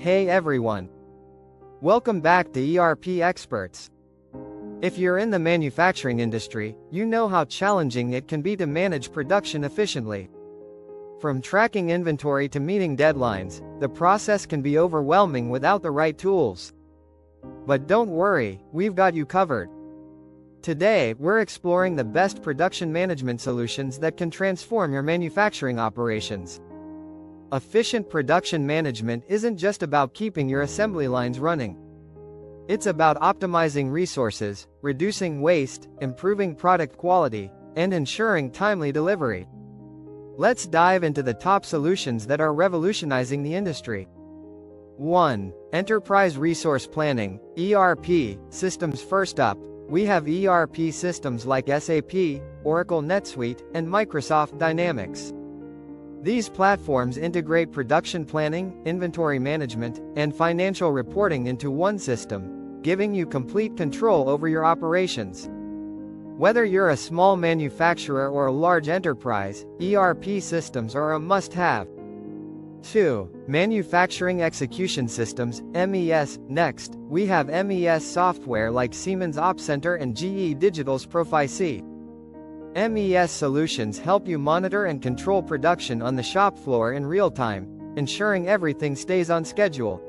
Hey everyone! Welcome back to ERP Experts. If you're in the manufacturing industry, you know how challenging it can be to manage production efficiently. From tracking inventory to meeting deadlines, the process can be overwhelming without the right tools. But don't worry, we've got you covered. Today, we're exploring the best production management solutions that can transform your manufacturing operations. Efficient production management isn't just about keeping your assembly lines running. It's about optimizing resources, reducing waste, improving product quality, and ensuring timely delivery. Let's dive into the top solutions that are revolutionizing the industry. 1. Enterprise Resource Planning, ERP, systems. First up, we have ERP systems like SAP, Oracle NetSuite, and Microsoft Dynamics. These platforms integrate production planning, inventory management, and financial reporting into one system, giving you complete control over your operations. Whether you're a small manufacturer or a large enterprise, ERP systems are a must-have. 2. Manufacturing Execution Systems, MES. Next, we have MES software like Siemens Opcenter and GE Digital's Profici. MES solutions help you monitor and control production on the shop floor in real time, ensuring everything stays on schedule.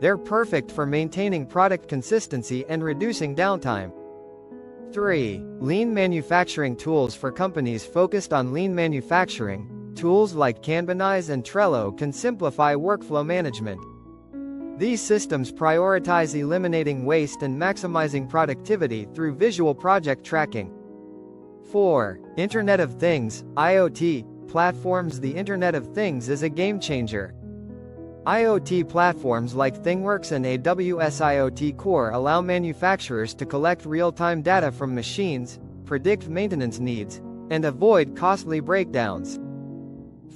They're perfect for maintaining product consistency and reducing downtime. 3. Lean Manufacturing Tools. For companies focused on lean manufacturing, tools like Kanbanize and Trello can simplify workflow management. These systems prioritize eliminating waste and maximizing productivity through visual project tracking. 4. Internet of Things, IoT, platforms. The Internet of Things is a game-changer. IoT platforms like ThingWorx and AWS IoT Core allow manufacturers to collect real-time data from machines, predict maintenance needs, and avoid costly breakdowns.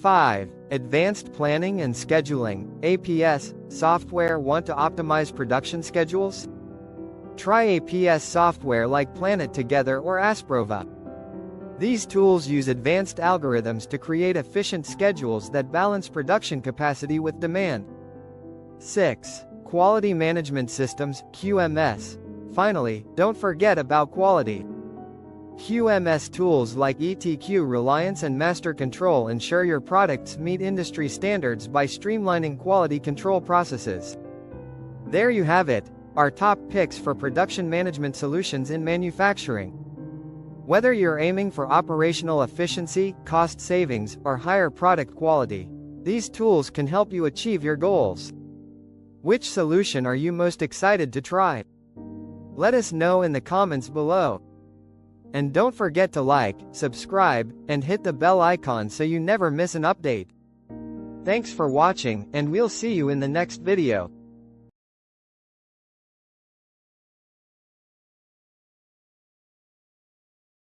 5. Advanced Planning and Scheduling, APS, software. Want to optimize production schedules? Try APS software like Planet Together or Asprova. These tools use advanced algorithms to create efficient schedules that balance production capacity with demand. 6. Quality Management Systems, QMS. Finally, don't forget about quality. QMS tools like ETQ Reliance and Master Control ensure your products meet industry standards by streamlining quality control processes. There you have it, our top picks for production management solutions in manufacturing. Whether you're aiming for operational efficiency, cost savings, or higher product quality, these tools can help you achieve your goals. Which solution are you most excited to try? Let us know in the comments below. And don't forget to like, subscribe, and hit the bell icon so you never miss an update. Thanks for watching, and we'll see you in the next video.